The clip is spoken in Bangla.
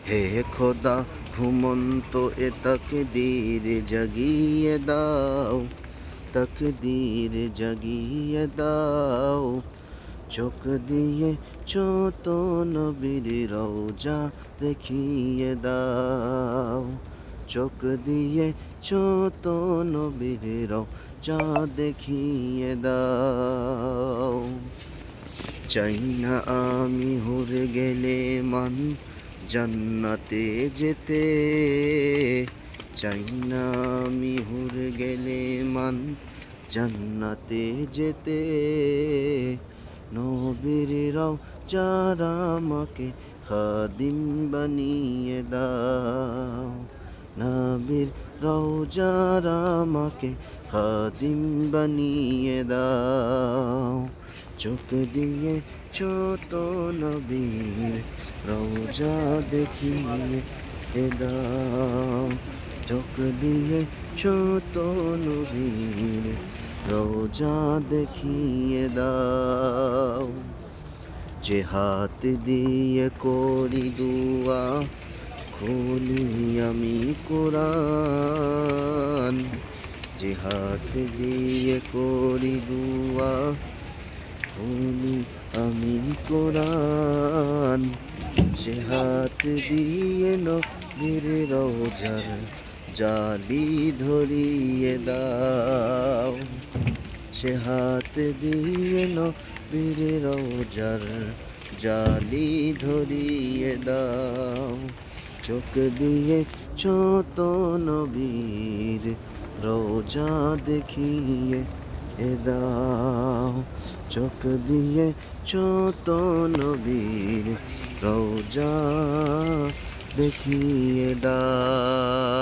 হে খোদা ঘুমন্ত এ তাকদীর জাগিয়ে দাও, তাকদীর জাগিয়ে দাও। চোখ দিয়ে যত নবীর রওজা দেখিয়ে দাও, চোখ দিয়ে যত নবীর রওজা দেখিয়ে দাও। চাই না আমি হুরে গেলে মান জান্নাতে যেতে, চাই না আমি হুরে গেলে মান জান্নাতে যেতে। নবীর রওজারা আমাকে খাদিম বানিয়ে দাও, নবীর রওজারা আমাকে খাদিম বানিয়ে দাও। চোখ দিয়ে যত নবীর রওজা দেখিয়ে দাও, চোখ দিয়ে যত নবীর রওজা দেখিয়ে দাও। যে হাত দিয়ে করি দুয়া খুলি আমি কোরআন, যে হাত দিয়ে করি দুয়া খুলি আমি কোরআন। সে হাত দিয়ে নবীর রওজার জালি ধরিয়ে দাও, সে হাত দিয়ে নবীর রওজার জালি ধরিয়ে দাও। চোখ দিয়ে যত নবীর রওজা দেখিয়ে দাও, চোখ দিয়ে যত নবীর রওজা দেখিয়ে দাও।